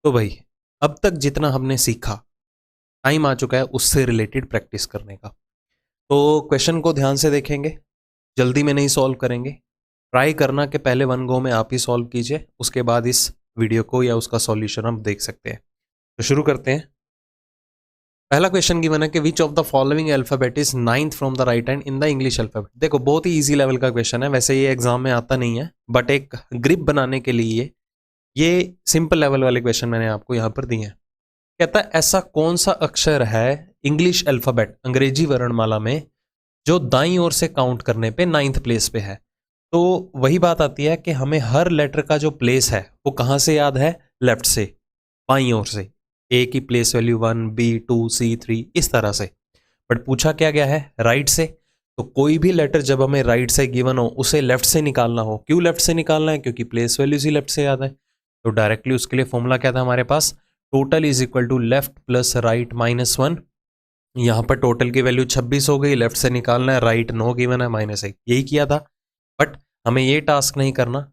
तो भाई अब तक जितना हमने सीखा, टाइम आ चुका है उससे रिलेटेड प्रैक्टिस करने का। तो क्वेश्चन को ध्यान से देखेंगे, जल्दी में नहीं सॉल्व करेंगे। ट्राई करना कि पहले वन गो में आप ही सॉल्व कीजिए, उसके बाद इस वीडियो को या उसका सॉल्यूशन हम देख सकते हैं। तो शुरू करते हैं। पहला क्वेश्चन गिवन है कि विच of the following alphabet is ninth from the right hand in the English alphabet. देखो बहुत ही इजी लेवल का क्वेश्चन है, वैसे ये एग्जाम में आता नहीं है, बट एक ग्रिप बनाने के लिए ये सिंपल लेवल वाले क्वेश्चन मैंने आपको यहाँ पर दिए हैं। कहता है ऐसा कौन सा अक्षर है इंग्लिश अल्फाबेट अंग्रेजी वर्णमाला में जो दाईं ओर से काउंट करने पे नाइन्थ प्लेस पे है। तो वही बात आती है कि हमें हर लेटर का जो प्लेस है वो कहाँ से याद है, लेफ्ट से, बाईं ओर से। ए की प्लेस वैल्यू 1, बी 2, सी 3, इस तरह से। बट पूछा क्या गया है, राइट से। तो कोई भी लेटर जब हमें राइट से गिवन हो उसे लेफ्ट से निकालना हो। क्यों लेफ्ट से निकालना है, क्योंकि प्लेस वैल्यूज ही लेफ्ट से याद है। तो डायरेक्टली उसके लिए फॉर्मूला क्या था हमारे पास, total is equal to left plus right minus 1। यहाँ पर टोटल की वैल्यू 26 हो गई, लेफ्ट से निकालना है, राइट 9 गिवन है, -1, यही किया था। बट हमें ये टास्क नहीं करना।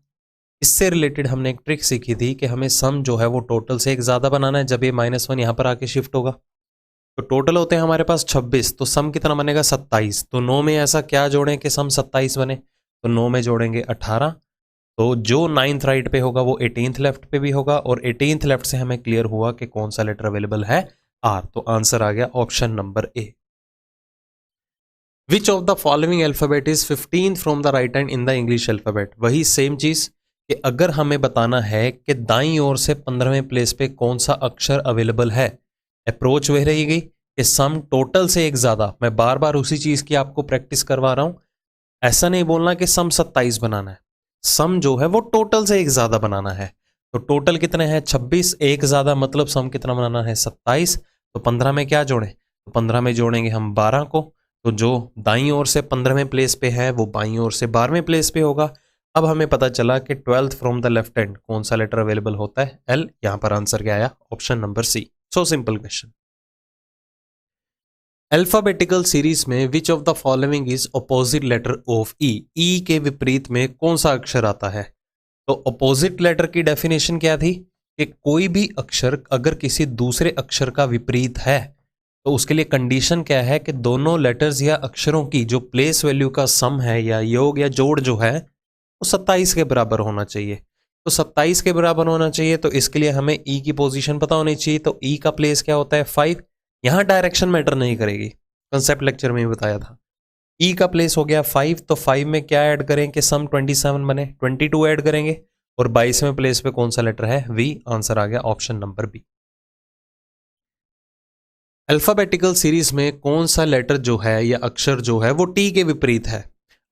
इससे रिलेटेड हमने एक ट्रिक सीखी थी कि हमें सम जो है वो टोटल से एक ज़्यादा बनाना है जब ये -1 यहाँ पर आके शिफ्ट होगा। तो टोटल होते हैं हमारे पास 26, तो सम कितना बनेगा 27। तो 9 में ऐसा क्या जोड़ें कि सम 27 बने, तो 9 में जोड़ेंगे 18। तो जो 9th राइट पे होगा वो 18th लेफ्ट पे भी होगा, और 18th लेफ्ट से हमें क्लियर हुआ कि कौन सा लेटर अवेलेबल है, आर। तो आंसर आ गया option number A. Which of the following alphabet is 15th from the right hand in the English alphabet. वही सेम चीज कि अगर हमें बताना है कि दाईं ओर से 15वें प्लेस पे कौन सा अक्षर अवेलेबल है, अप्रोच वह रहेगी कि सम टोटल से एक ज्यादा। मैं बार बार उसी चीज की आपको प्रैक्टिस करवा रहा हूं। ऐसा नहीं बोलना कि सम 27 बनाना है, सम जो है वो टोटल से एक ज्यादा बनाना है। तो टोटल कितने हैं 26, एक ज्यादा मतलब सम कितना बनाना है 27। तो 15 में क्या जोड़ें, तो 15 में जोड़ेंगे हम 12 को। तो जो दाईं ओर से 15वें प्लेस पे है वो बाईं ओर से 12वें प्लेस पे होगा। अब हमें पता चला कि 12th from the left hand कौन सा लेटर अवेलेबल होता है, एल। यहां पर आंसर क्या आया, option number C. So simple question. Alphabetical series में which of the following is opposite letter of E. E के विपरीत में कौन सा अक्षर आता है। तो अपोजिट लेटर की डेफिनेशन क्या थी कि कोई भी अक्षर अगर किसी दूसरे अक्षर का विपरीत है तो उसके लिए कंडीशन क्या है कि दोनों लेटर्स या अक्षरों की जो प्लेस वैल्यू का सम है या योग या जोड़ जो है वो 27 के बराबर होना चाहिए। तो 27 के बराबर होना चाहिए, तो इसके लिए हमें ई की पोजीशन पता होनी चाहिए। तो ई का प्लेस क्या होता है 5। यहां डायरेक्शन मैटर नहीं करेगी, कंसेप्ट लेक्चर में ही बताया था। ई का प्लेस हो गया 5, तो 5 में क्या ऐड करें कि सम 27 बने, 22 ऐड करेंगे। और 22वें प्लेस पे कौन सा लेटर है, वी। आंसर आ गया option number B. Alphabetical series में कौन सा लेटर जो है या अक्षर जो है वो टी के विपरीत है।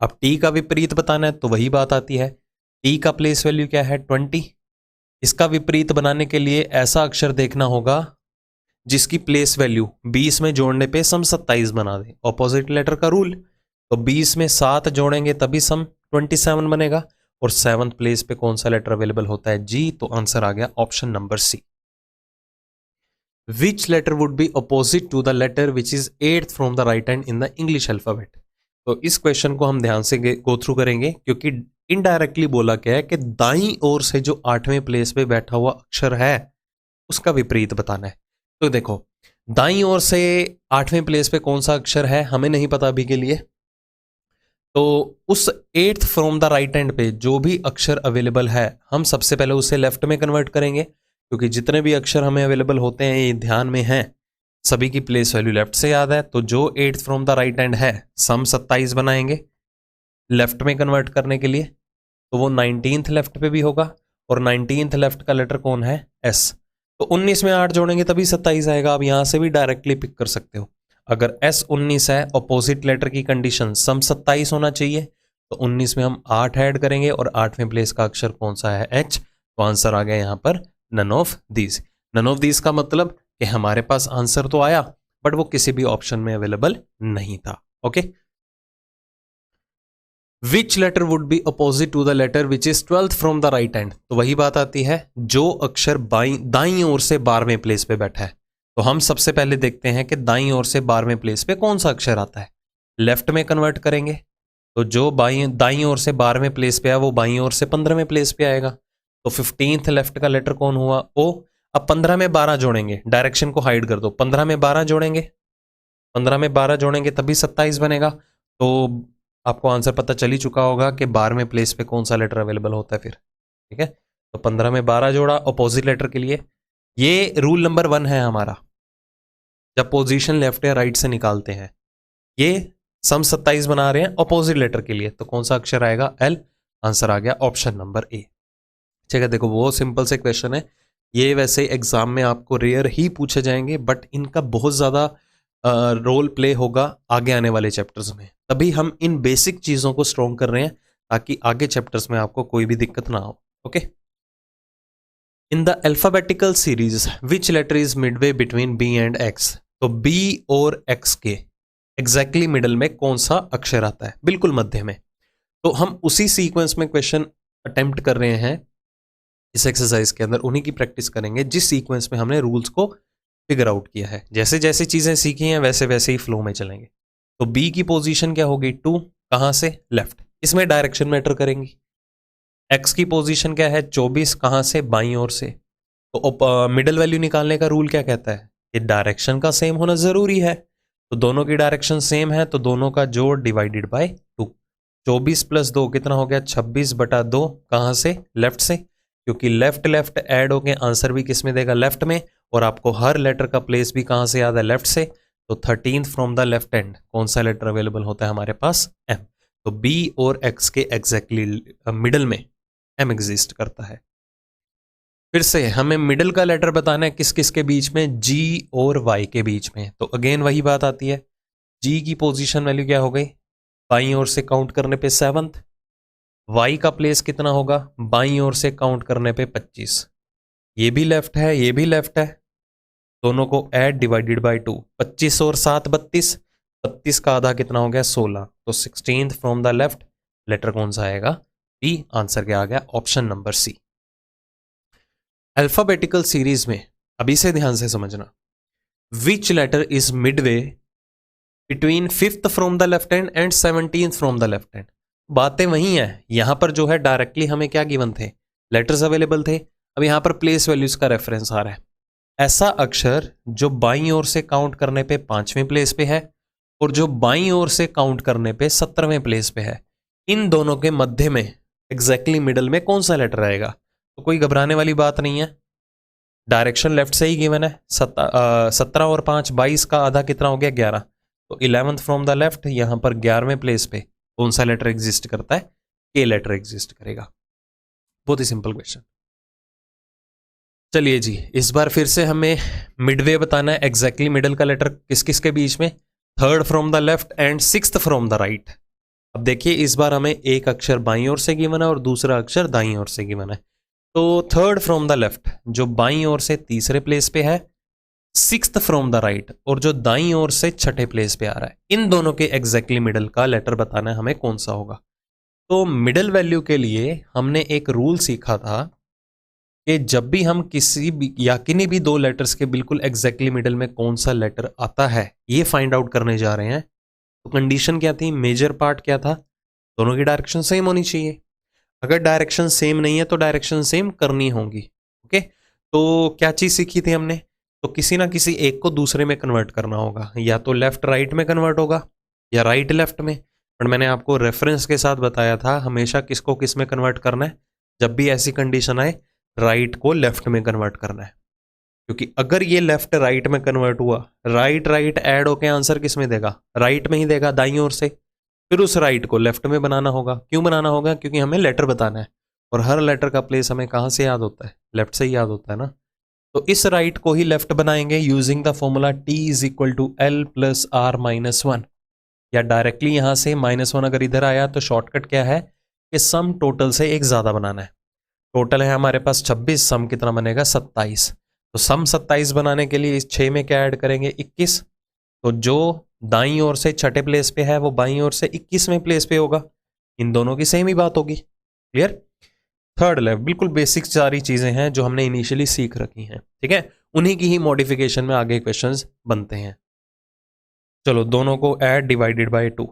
अब टी का विपरीत बताना है तो वही बात आती है, टी का प्लेस वैल्यू क्या है 20। इसका विपरीत बनाने के लिए ऐसा अक्षर देखना होगा जिसकी प्लेस वैल्यू 20 में जोड़ने पे सम 27 बना दे, ऑपोजिट लेटर का रूल। तो 20 में 7 जोड़ेंगे तभी सम 27 बनेगा। और 7th प्लेस पे कौन सा लेटर अवेलेबल होता है, जी। तो आंसर आ गया option number C. Which letter would be opposite to the letter which is 8th from the right hand in the English alphabet. तो इस क्वेश्चन को हम ध्यान से गो थ्रू करेंगे, क्योंकि इनडायरेक्टली बोला गया है कि दाईं ओर से जो 8वें प्लेस पे बैठा हुआ अक्षर है उसका विपरीत बताना है। तो देखो दाईं ओर से 8वें प्लेस पे कौन सा अक्षर है हमें नहीं पता अभी के लिए। तो उस 8th from the right hand पे जो भी अक्षर अवेलेबल है हम सबसे पहले उसे लेफ्ट में कन्वर्ट करेंगे, क्योंकि जितने भी अक्षर हमें अवेलेबल होते हैं ये ध्यान में हैं, सभी की प्लेस वैल्यू लेफ्ट से याद है। तो जो 8th from the right hand है सम 27 बनाएंगे लेफ्ट में कन्वर्ट करने के लिए, तो वो 19th लेफ्ट पे भी होगा। और 19th लेफ्ट का लेटर कौन है, एस। तो 19 में 8 जोड़ेंगे तभी 27 आएगा। आप यहां से भी डायरेक्टली पिक कर सकते हो। अगर एस 19 है, अपोजिट लेटर की कंडीशन सम 27 होना चाहिए, तो 19 में हम 8 ऐड करेंगे और 8वें प्लेस का अक्षर कौन सा है, एच। तो आंसर आ गया यहां पर none of these. None of these का मतलब कि हमारे पास आंसर तो आया बट वो किसी भी ऑप्शन में अवेलेबल नहीं था। Okay, which letter would be opposite to the letter which is 12th from the right hand. तो वही बात आती है जो अक्षर दाईं ओर से 12वें प्लेस पे बैठा है। तो हम सबसे पहले देखते हैं कि दाईं ओर से 12वें प्लेस पे कौन सा अक्षर आता है, लेफ्ट में कन्वर्ट करेंगे। तो जो दाईं ओर से 12वें प्लेस पे है वो बाईं ओर से 15वें प्लेस पे आएगा। तो 15th लेफ्ट का लेटर कौन हुआ, ओ। अब 15 में 12 जोड़ेंगे, डायरेक्शन को हाइड कर दो, 15 में 12 जोड़ेंगे, 15 में 12 जोड़ेंगे तभी 27 बनेगा। तो आपको आंसर पता चल ही चुका होगा कि 12वें प्लेस पे कौन सा लेटर अवेलेबल होता है फिर, ठीक है। तो 15 में 12 जोड़ा अपोजिट लेटर के लिए। ये रूल नंबर 1 है हमारा, जब पोजीशन लेफ्ट या राइट से निकालते हैं। ये सम 27 बना रहे हैं अपोजिट लेटर के लिए, तो कौन सा अक्षर आएगा? एल। आंसर आ गया ऑप्शन नंबर ए। ठीक है, देखो वो सिंपल से क्वेश्चन है, ये वैसे एग्जाम में आपको रेयर ही पूछे जाएंगे, बट इनका बहुत ज्यादा रोल प्ले होगा आगे आने वाले चैप्टर्स में। तभी हम इन बेसिक चीजों को स्ट्रॉन्ग कर रहे हैं ताकि आगे चैप्टर्स में आपको कोई भी दिक्कत ना हो। Okay, in the alphabetical series which letter is midway between B and X? तो बी और एक्स के एग्जैक्टली मिडल में कौन सा अक्षर आता है? बिल्कुल मध्य में। तो हम उसी सीक्वेंस में क्वेश्चन अटेम्प्ट कर रहे हैं इस एक्सरसाइज के अंदर, उन्हीं की प्रैक्टिस करेंगे जिस सीक्वेंस में हमने रूल्स को फिगर आउट किया है। जैसे जैसे चीजें सीखी हैं वैसे वैसे ही फ्लो में चलेंगे। तो बी की पोजीशन क्या होगी? 2, कहां से? लेफ्ट। इसमें डायरेक्शन मैटर करेंगी। एक्स की पोजीशन क्या है? 24, कहां से? बाईं ओर से। तो मिडल वैल्यू निकालने का रूल क्या कहता है कि डायरेक्शन का सेम होना जरूरी है। तो दोनों की डायरेक्शन सेम है, तो दोनों का जोड़ डिवाइडेड बाय 2। 24 प्लस 2 कितना हो गया? 26/2। कहां से? लेफ्ट से, क्योंकि लेफ्ट लेफ्ट ऐड हो गए, आंसर भी किस में देगा? लेफ्ट में। और आपको हर लेटर का प्लेस भी कहां से याद है? लेफ्ट से। तो 13th from the left and कौन सा लेटर अवेलेबल होता है हमारे पास? एम। तो बी और एक्स के एग्जैक्टली मिडल में एम एग्जिस्ट करता है। फिर से हमें मिडल का लेटर बताना है किस किस के बीच में? जी और वाई के बीच में। तो अगेन वही बात आती है, जी की पोजीशन वैल्यू क्या हो गई? बाईं ओर से काउंट करने पे 7th। वाई का प्लेस कितना होगा? बाईं ओर से काउंट करने पे 25। ये भी लेफ्ट है, ये भी लेफ्ट है, दोनों को ऐड डिवाइडेड बाय 2। 25 और 7 32। 32 का आधा कितना हो गया? 16। तो 16th from the left letter कौन सा आएगा? बी। आंसर क्या आ गया? Option number C. Alphabetical series में अभी से ध्यान से समझना, which letter is midway between 5th from the left hand and 17th from the left hand? बातें वही हैं, यहां पर जो है डायरेक्टली हमें क्या गिवन थे? लेटर्स अवेलेबल थे। अब यहां पर प्लेस वैल्यूज का रेफरेंस आ रहा है। ऐसा अक्षर जो बाईं ओर से काउंट करने पे 5वें प्लेस पे है और जो बाईं ओर से काउंट करने पे 17वें प्लेस पे है, इन दोनों के मध्य में एग्जैक्टली मिडल में कौन सा लेटर आएगा? तो कोई घबराने वाली बात नहीं है, डायरेक्शन लेफ्ट से ही गिवन है। 17 और 5 22 का आधा कितना हो गया? 11। तो 11th फ्रॉम द लेफ्ट, यहां पर 11वें प्लेस पे कौन सा लेटर एग्जिस्ट करता है? के लेटर एग्जिस्ट करेगा। बहुत ही सिंपल क्वेश्चन। चलिए जी, इस बार फिर से हमें मिडवे बताना है, एग्जैक्टली मिडल का लेटर किस किस के बीच में? 3rd from the left and 6th from the right. अब देखिए इस बार हमें एक अक्षर बाईं ओर से गिवन है और दूसरा अक्षर दाईं ओर से गिवन है। तो 3rd फ्रॉम द लेफ्ट जो बाईं ओर से तीसरे प्लेस पे है, 6th फ्रॉम द राइट और जो दाईं ओर से छठे प्लेस पे आ रहा है, इन दोनों के एग्जैक्टली मिडल का लेटर बताना है हमें कौन सा होगा। तो मिडल वैल्यू के लिए हमने एक रूल सीखा था कि जब भी हम किसी भी या किन्हीं भी दो लेटर्स के बिल्कुल एग्जैक्टली मिडल में कौन सा लेटर आता है ये फाइंड आउट करने जा रहे हैं, तो कंडीशन क्या थी? मेजर पार्ट क्या था? दोनों की डायरेक्शन सेम होनी चाहिए। अगर डायरेक्शन सेम नहीं है तो डायरेक्शन सेम करनी होगी। ओके, तो क्या चीज सीखी थी हमने? तो किसी ना किसी एक को दूसरे में कन्वर्ट करना होगा, या तो लेफ्ट राइट में कन्वर्ट होगा या राइट लेफ्ट में। पर मैंने आपको रेफरेंस के साथ बताया था हमेशा किसको किस में कन्वर्ट करना है, जब भी ऐसी कंडीशन आए राइट को लेफ्ट में कन्वर्ट करना है। क्योंकि अगर ये लेफ्ट राइट में कन्वर्ट हुआ, राइट राइट ऐड होके आंसर किस में देगा? राइट में ही देगा, दाईं ओर से। फिर उस राइट को लेफ्ट में बनाना होगा। क्यों बनाना होगा? क्योंकि हमें लेटर बताना है और हर लेटर का प्लेस हमें कहां से याद होता है? लेफ्ट से ही याद होता है ना। तो इस राइट को ही लेफ्ट बनाएंगे using the formula T = L + R - 1, या डायरेक्टली यहां से -1 अगर इधर आया तो शॉर्टकट क्या है कि सम टोटल से एक ज्यादा बनाना है। टोटल है हमारे पास 26, सम कितना बनेगा? 27। तो सम 27 बनाने के लिए इस 6 में क्या ऐड करेंगे? 21। तो जो दाईं ओर से छठे प्लेस पे है वो बाईं ओर से 21वें प्लेस पे होगा। इन दोनों की सेम ही बात होगी। क्लियर? थर्ड लेवल बिल्कुल बेसिक सारी चीजें हैं जो हमने इनिशियली सीख रखी हैं, ठीक है, उन्हीं की ही मॉडिफिकेशन में आगे क्वेश्चंस बनते हैं। चलो दोनों को ऐड डिवाइडेड बाय 2।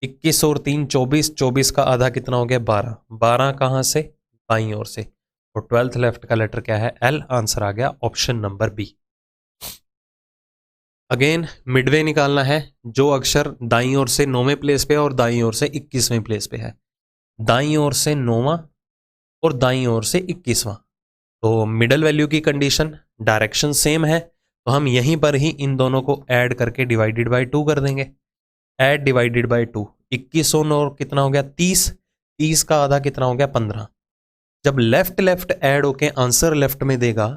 21 और 3 24, 24 का आधा कितना हो गया? 12। 12 कहां से? बाईं ओर से। और 12th लेफ्ट का लेटर क्या है? एल। आंसर आ गया option number B. Again midway निकालना है, जो अक्षर दाईं ओर से 9वें प्लेस पे है और दाईं ओर से 21वें प्लेस पे है। दाईं ओर से 9वां और दाईं ओर से 21वां। तो मिडल वैल्यू की कंडीशन, डायरेक्शन सेम है, तो हम यहीं पर ही इन दोनों को ऐड करके डिवाइडेड बाय 2 कर देंगे। ऐड डिवाइडेड बाय 2, 21 और कितना हो गया? 30। 30 का आधा कितना हो गया? 15। जब लेफ्ट लेफ्ट ऐड होके आंसर लेफ्ट में देगा,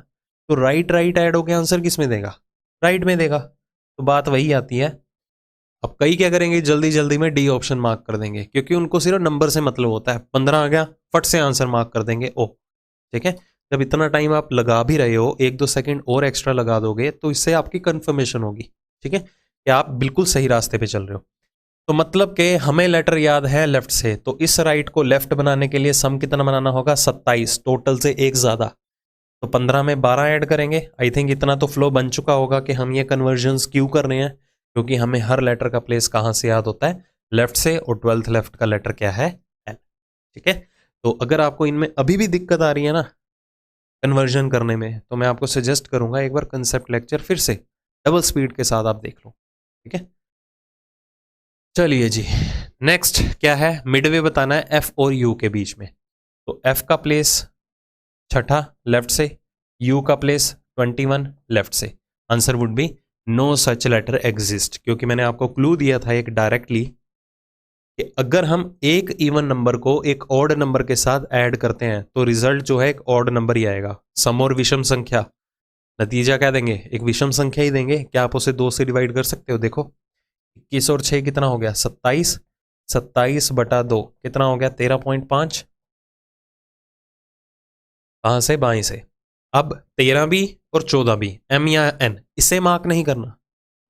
तो राइट राइट ऐड होके आंसर किस में देगा? राइट में देगा। तो बात वही आती है। अब कई क्या करेंगे, जल्दी जल्दी में डी ऑप्शन मार्क कर देंगे, क्योंकि उनको सिर्फ नंबर से मतलब होता है। 15 आ गया, फट से आंसर मार्क कर देंगे ओ। ठीक है, जब इतना टाइम आप लगा भी रहे हो, 1-2 सेकंड और एक्स्ट्रा लगा दोगे, तो इससे आपकी कंफर्मेशन होगी, ठीक है, कि आप बिल्कुल सही रास्ते पे चल रहे हो। तो मतलब कि हमें लेटर याद है लेफ्ट से, तो इस राइट को लेफ्ट बनाने के लिए सम कितना बनाना होगा? 27, टोटल से एक ज्यादा। तो 15 में 12 ऐड करेंगे। आई थिंक इतना तो फ्लो बन चुका होगा कि हम ये कन्वर्जन्स क्यों कर रहे हैं, क्योंकि हमें हर लेटर का प्लेस कहाँ से याद होता है? लेफ्ट से। और 12th लेफ्ट का लेटर क्या है? एल। ठीक है, तो अगर आपको इनमें अभी भी दिक्कत आ रही है ना कन्वर्जन करने में, तो मैं आपको सजेस्ट करूंगा एक बार कंसेप्ट लेक्चर फिर से डबल स्पीड के साथ आप देख लो। ठीक है, चलिए जी, नेक्स्ट क्या है? मिडवे बताना है एफ और यू के बीच में। तो एफ का प्लेस 6ठा लेफ्ट से, यू का प्लेस 21 लेफ्ट से। Answer would be no such letter exist, क्योंकि मैंने आपको क्लू दिया था एक डायरेक्टली कि अगर हम एक इवन नंबर को एक ऑड नंबर के साथ ऐड करते हैं तो रिजल्ट जो है एक ऑड नंबर ही आएगा। सम और विषम संख्या, नतीजा क्या देंगे? एक विषम संख्या ही देंगे। क्या आप उसे 2 से डिवाइड कर सकते हो? देखो 21 और 6 कितना हो गया? 27। 27 बटा 2 कितना हो गया? 13.5। कहां से? बाएं से। अब 13 भी और 14 भी, एम या एन, इसे मार्क नहीं करना,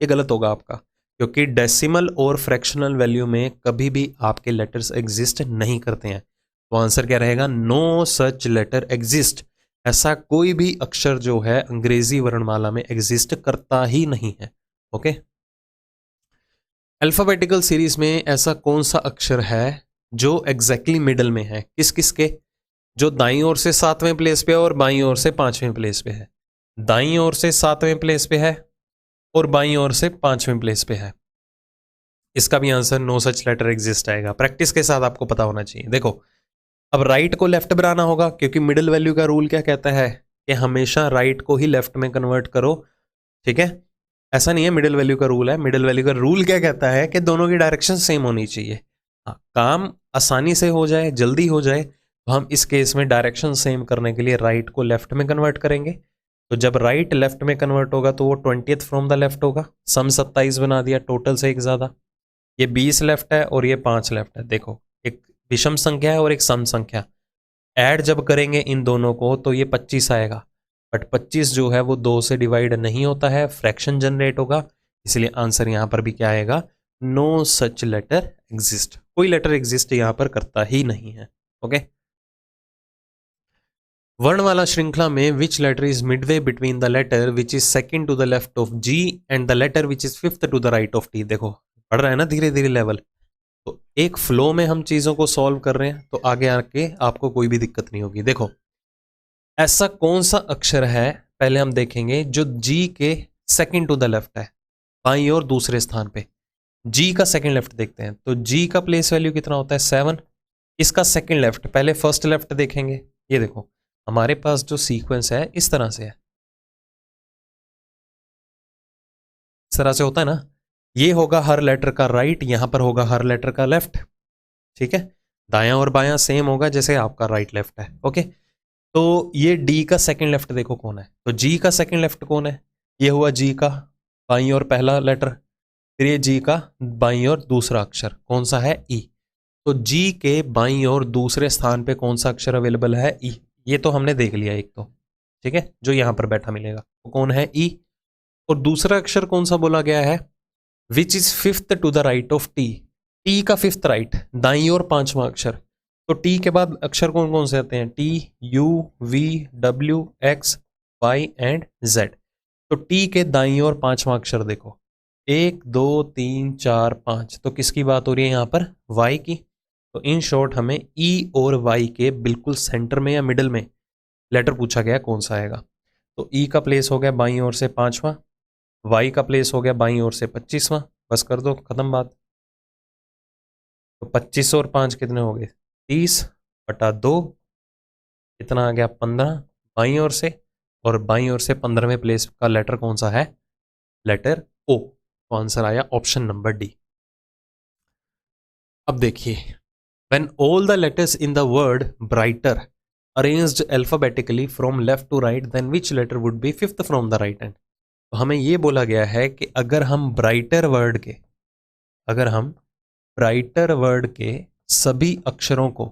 ये गलत होगा आपका, क्योंकि डेसिमल और फ्रैक्शनल वैल्यू में कभी भी आपके लेटर्स एग्जिस्ट नहीं करते हैं। तो आंसर क्या रहेगा? No such letter exist. ऐसा कोई भी अक्षर जो है अंग्रेजी वर्णमाला में एग्जिस्ट करता ही नहीं है। ओके, अल्फाबेटिकल सीरीज में ऐसा कौन सा अक्षर है जो एग्जैक्टली मिडल में है? किस किस के? जो दाईं ओर से 7वें प्लेस पे है और बाईं ओर से 5वें प्लेस पे है। दाईं ओर से 7वें प्लेस पे है और बाईं ओर से 5वें प्लेस पे है। इसका भी answer no such letter exist आएगा। प्रैक्टिस के साथ आपको पता होना चाहिए। देखो, अब राइट को लेफ्ट बनाना होगा, क्योंकि मिडिल वैल्यू का रूल क्या कहता है कि हमेशा राइट को ही लेफ्ट में कन्वर्ट करो। ठीक है, ऐसा नहीं है मिडिल वैल्यू का रूल है। मिडिल वैल्यू का रूल क्या कहता है कि दोनों की डायरेक्शन सेम होनी चाहिए। हाँ, काम आसानी से हो जाए, जल्दी हो जाए, तो हम इस केस में डायरेक्शन सेम करने के लिए राइट को लेफ्ट में कन्वर्ट करेंगे। तो जब राइट लेफ्ट में कन्वर्ट होगा तो वो 20th फ्रॉम द लेफ्ट होगा। सम 27 बना दिया, टोटल से एक ज्यादा। ये 20 लेफ्ट है और ये 5 लेफ्ट है। देखो, एक विषम संख्या है और एक सम संख्या। ऐड जब करेंगे इन दोनों को तो ये 25 आएगा, बट 25 जो है वो 2 से डिवाइड नहीं होता है, फ्रैक्शन जनरेट होगा। इसलिए आंसर यहां पर भी क्या आएगा? No such letter exist. कोई लेटर एग्जिस्ट यहां पर करता ही नहीं है। ओके, वर्णमाला श्रृंखला में which letter is midway between the letter which is second to the left of G and the letter which is fifth to the right of T. देखो बढ़ रहा है ना धीरे धीरे लेवल। तो एक फ्लो में हम चीजों को सॉल्व कर रहे हैं, तो आगे आके आपको कोई भी दिक्कत नहीं होगी। देखो, ऐसा कौन सा अक्षर है, पहले हम देखेंगे, जो जी के सेकंड टू द लेफ्ट है, बाईं और दूसरे स्थान पे। जी का सेकंड लेफ्ट देखते हैं, तो जी का प्लेस वैल्यू कितना होता है? 7। इसका सेकंड लेफ्ट, पहले फर्स्ट लेफ्ट देखेंगे। ये देखो, हमारे पास जो सीक्वेंस है इस तरह से है, इस तरह से होता है ना। ये होगा हर लेटर का राइट, यहां पर होगा हर लेटर का लेफ्ट। ठीक है, दायां और बायां सेम होगा जैसे आपका राइट लेफ्ट है। ओके, तो ये डी का सेकंड लेफ्ट देखो कौन है, तो जी का सेकंड लेफ्ट कौन है? ये हुआ जी का बाईं और पहला लेटर, फिर ये जी का बाईं और दूसरा अक्षर कौन सा है? ई। तो जी के बाईं और दूसरे स्थान पे कौन सा अक्षर अवेलेबल है? ई। ये तो हमने देख लिया एक तो, ठीक है, जो यहां पर बैठा मिलेगा वो कौन है? ई। और दूसरा अक्षर कौन सा बोला गया है? Which is fifth to the right of T. T का फिफ्थ राइट, दाईं और 5वां अक्षर। तो टी के बाद अक्षर कौन कौन से आते हैं? T, U, V, W, X, Y and Z. तो टी के दाईं और 5वां अक्षर देखो, 1 2 3 4 5। तो किसकी बात हो रही है यहाँ पर? वाई की। तो इन शॉर्ट हमें ई और वाई के बिल्कुल सेंटर में या मिडल में लेटर पूछा गया कौन सा आएगा। तो ई का प्लेस हो गया बाईं ओर से 5वां, वाई का प्लेस हो गया बाईं ओर से 25वां, बस कर दो खत्म बात। तो 25 और 5 कितने हो गए 30/2, कितना आ गया 15 बाईं ओर से, और बाईं ओर से 15वें प्लेस का लेटर कौन सा है, लेटर ओ। तो आंसर आया ऑप्शन नंबर डी। अब देखिए, when all the letters in the word brighter arranged alphabetically from left to right, then which letter would be fifth from the right hand? तो हमें ये बोला गया है कि अगर हम ब्राइटर वर्ड के सभी अक्षरों को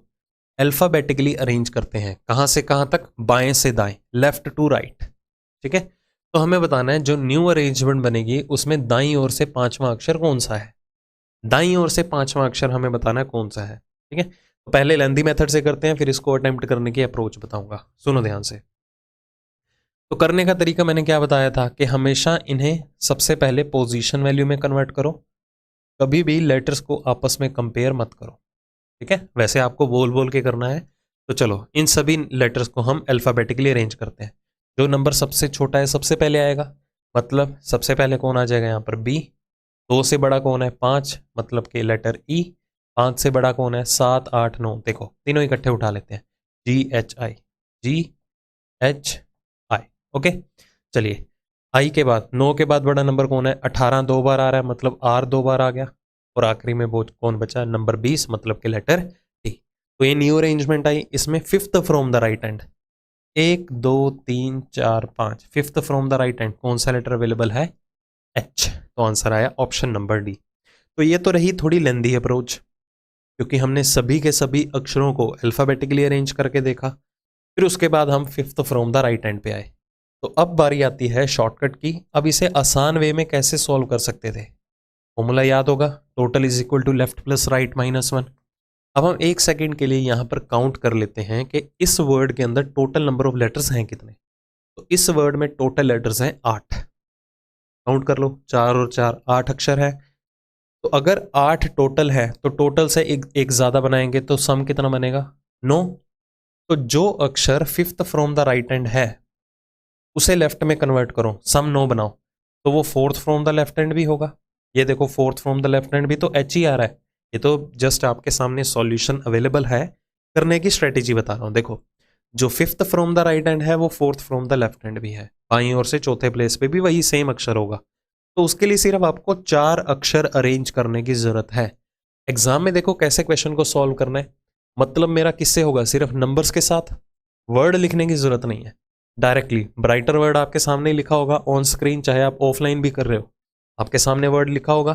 अल्फाबेटिकली अरेंज करते हैं, कहां से कहां तक, बाएं से दाएं, लेफ्ट टू राइट, ठीक है। तो हमें बताना है जो न्यू अरेंजमेंट बनेगी उसमें दाईं ओर से 5वां अक्षर कौन सा है, दाईं ओर से 5वां अक्षर हमें बताना है कौन सा है, ठीक है। तो पहले लेंथी मेथड से करते हैं, फिर इसको अटेम्प्ट करने की अप्रोच बताऊंगा, सुनो ध्यान से। तो करने का तरीका मैंने क्या बताया था कि हमेशा इन्हें सबसे पहले पोजीशन वैल्यू में कन्वर्ट करो, कभी भी लेटर्स को आपस में कंपेयर मत करो, ठीक है। वैसे आपको बोल बोल के करना है। तो चलो इन सभी लेटर्स को हम अल्फाबेटिकली अरेंज करते हैं। जो नंबर सबसे छोटा है सबसे पहले आएगा, मतलब सबसे पहले कौन आ जाएगा यहाँ पर बी। 2 से बड़ा कौन है 5, मतलब कि लेटर ई। 5 से बड़ा कौन है 7 8 9, देखो तीनों इकट्ठे उठा लेते हैं, GHI, GHI, ओके। चलिए आई के बाद 9 के बाद बड़ा नंबर कौन है 18, 2 बार आ रहा है, मतलब R 2 बार आ गया, और आखिरी में वो कौन बचा नंबर 20, मतलब कि लेटर टी। तो ये न्यू अरेंजमेंट आई, इसमें fifth from the right hand, 1 2 3 4 5, fifth from the right hand कौन सा लेटर अवेलेबल है, H। तो आंसर आया ऑप्शन नंबर डी। तो ये तो रही थोड़ी लेंदी अप्रोच, क्योंकि हमने सभी के सभी अक्षरों को अल्फाबेटिकली अरेंज करके देखा, फिर उसके बाद हम fifth from the right hand पे आए। तो अब बारी आती है शॉर्टकट की। अब इसे आसान वे में कैसे सॉल्व कर सकते थे, फॉर्मूला याद होगा, total is equal to left plus right minus 1। अब हम एक सेकंड के लिए यहां पर काउंट कर लेते हैं कि इस वर्ड के अंदर टोटल नंबर ऑफ लेटर्स हैं कितने। तो इस वर्ड में टोटल लेटर्स हैं 8, काउंट कर लो, 4 और 4 8 अक्षर है। तो अगर 8 टोटल है तो टोटल से एक ज्यादा बनाएंगे तो सम कितना बनेगा 9। तो जो अक्षर fifth from the right hand है उसे लेफ्ट में कन्वर्ट करो, सम 9 बनाओ, तो वो fourth from the left hand भी होगा। ये देखो fourth from the left hand भी तो एच ही आ रहा है। ये तो जस्ट आपके सामने सॉल्यूशन अवेलेबल है, करने की स्ट्रेटेजी बता रहा हूं। देखो जो fifth from the right hand है वो fourth from the left hand भी है, बाईं ओर से चौथे प्लेस पे भी वही सेम अक्षर होगा। तो उसके लिए सिर्फ आपको 4 अक्षर अरेंज करने की जरूरत है। एग्जाम में देखो कैसे क्वेश्चन को सॉल्व करना है, मतलब मेरा किससे होगा, सिर्फ नंबर्स के साथ, वर्ड लिखने की जरूरत नहीं है। डायरेक्टली ब्राइटर वर्ड आपके सामने ही लिखा होगा ऑन स्क्रीन, चाहे आप ऑफलाइन भी कर रहे हो, आपके सामने वर्ड लिखा होगा,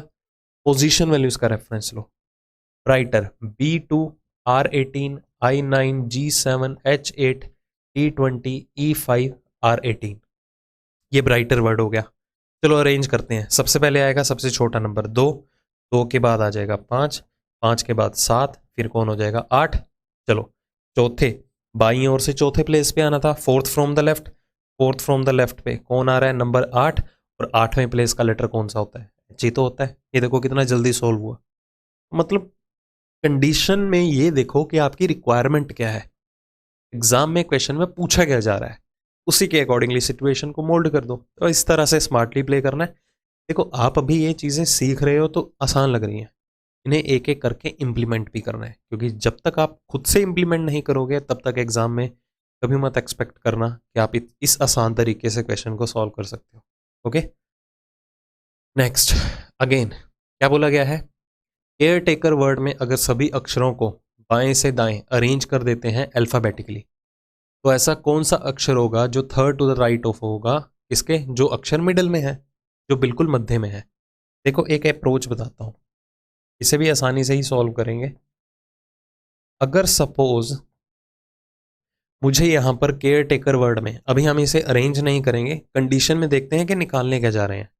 पोजीशन वैल्यूज का रेफरेंस लो। Brighter B2 R18 I9 G7 H8 T20 E5 R18, ये ब्राइटर वर्ड हो गया। चलो अरेंज करते हैं। सबसे पहले आएगा सबसे छोटा नंबर 2, 2 के बाद आ जाएगा 5, 5 के बाद 7, फिर कौन हो जाएगा 8। चलो चौथे, बाईं ओर से चौथे प्लेस पे आना था, fourth from the left, fourth from the left पे कौन आ रहा है नंबर 8, और 8वें प्लेस का लेटर कौन सा होता है, जी तो होता है। ये देखो कितना जल्दी सोल्व हुआ। मतलब कंडीशन में ये देखो कि आपकी रिक्वायरमेंट क्या है, एग्जाम में क्वेश्चन में पूछा क्या जा रहा है, उसी के अकॉर्डिंगली सिचुएशन को मोल्ड कर दो। तो इस तरह से स्मार्टली प्ले करना है। देखो आप अभी ये चीज़ें सीख रहे हो तो आसान लग रही हैं, इन्हें एक एक करके इम्प्लीमेंट भी करना है, क्योंकि जब तक आप खुद से इम्प्लीमेंट नहीं करोगे तब तक एग्जाम में कभी मत एक्सपेक्ट करना कि आप इस आसान तरीके से क्वेश्चन को सॉल्व कर सकते हो। ओके, नेक्स्ट अगेन क्या बोला गया है, केयर टेकर वर्ड में अगर सभी अक्षरों को बाएं से दाएं अरेंज कर देते हैं अल्फाबेटिकली, तो ऐसा कौन सा अक्षर होगा जो third to the right of होगा, इसके जो अक्षर मिडल में है, जो बिल्कुल मध्य में है। देखो एक अप्रोच बताता हूं, इसे भी आसानी से ही सॉल्व करेंगे। अगर सपोज मुझे यहां पर केयर टेकर वर्ड में, अभी हम इसे अरेंज नहीं करेंगे, कंडीशन में देखते हैं कि निकालने क्या जा रहे हैं।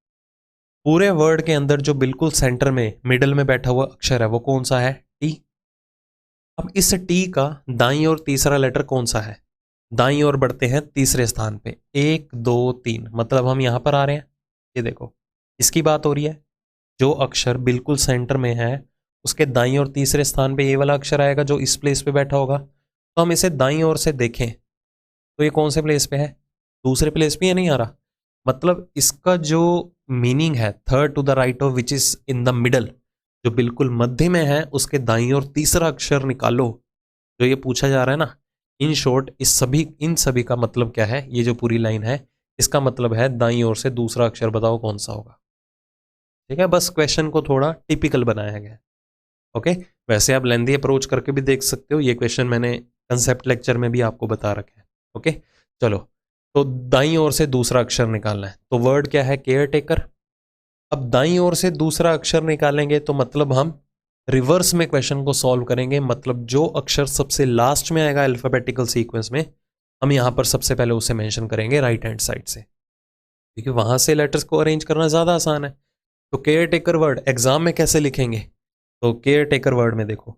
पूरे वर्ड के अंदर जो बिल्कुल सेंटर में मिडल में बैठा हुआ अक्षर है वो कौन सा है, टी। अब इस टी का दाईं और तीसरा लेटर कौन सा है, दाईं ओर बढ़ते हैं तीसरे स्थान पे, 1 2 3, मतलब हम यहां पर आ रहे हैं। ये देखो इसकी बात हो रही है, जो अक्षर बिल्कुल सेंटर में है उसके दाईं और तीसरे स्थान पे ये वाला अक्षर आएगा जो इस प्लेस पे बैठा होगा। तो हम इसे दाईं ओर से देखें तो ये कौन से प्लेस पे है, दूसरे प्लेस पे, ये नहीं आ रहा। मतलब इसका जो मीनिंग है, third to the right of which is in the middle, जो बिल्कुल मध्य में है उसके दाईं ओर तीसरा अक्षर निकालो, जो ये पूछा जा रहा है ना। इन शॉर्ट इन सभी का मतलब क्या है, ये जो पूरी लाइन है इसका मतलब है दाईं ओर से दूसरा अक्षर बताओ कौन सा होगा। ठीक है, बस क्वेश्चन को थोड़ा टिपिकल बनाया गया। ओके, वैसे आप लेंदी अप्रोच करके भी देख सकते हो, ये क्वेश्चन मैंने कंसेप्ट लेक्चर में भी आपको बता रखा है। ओके, चलो, तो दाईं ओर से दूसरा अक्षर निकालना है, तो वर्ड क्या है, केयर टेकर। अब दाईं ओर से दूसरा अक्षर निकालेंगे तो मतलब हम रिवर्स में क्वेश्चन को सॉल्व करेंगे, मतलब जो अक्षर सबसे लास्ट में आएगा अल्फाबेटिकल सीक्वेंस में, हम यहां पर सबसे पहले उसे मेंशन करेंगे राइट हैंड साइड से, क्योंकि वहां से लेटर्स को अरेंज करना ज्यादा आसान है। तो केयर टेकर वर्ड एग्जाम में कैसे लिखेंगे, तो केयर टेकर वर्ड में देखो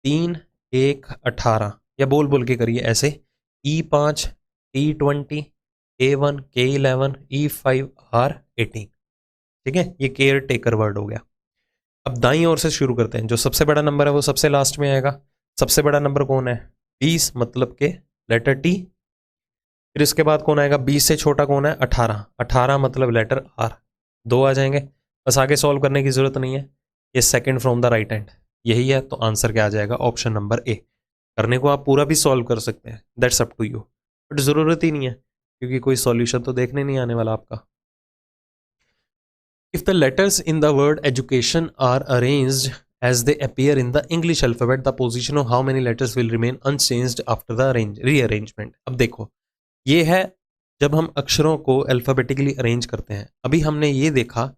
3 1 18, या बोल बोल के करिए ऐसे, E5 T20 A1 K11 E5 R18। ठीक है, ये केयर टेकर वर्ड हो गया। अब दाईं ओर से शुरू करते हैं, जो सबसे बड़ा नंबर है वो सबसे लास्ट में आएगा। सबसे बड़ा नंबर कौन है, 20, मतलब के लेटर टी। फिर इसके बाद कौन आएगा, 20 से छोटा कौन है, 18, 18 मतलब लेटर आर, 2 आ जाएंगे। बस आगे सॉल्व करने की जरूरत नहीं है, ये second from the right hand यही है, तो आंसर क्या आ जाएगा, ऑप्शन नंबर ए। करने को आप पूरा भी सॉल्व कर सकते हैं, that's up to you, but जरूरत ही नहीं है क्योंकि कोई सॉल्यूशन तो देखने नहीं आने वाला आपका। If the letters in the word education are arranged as they appear in the English alphabet, the position of how many letters will remain unchanged after the rearrangement? अब देखो, ये है जब हम अक्षरों को अल्फाबेटिकली अरेंज करते हैं। अभी हमने ये देखा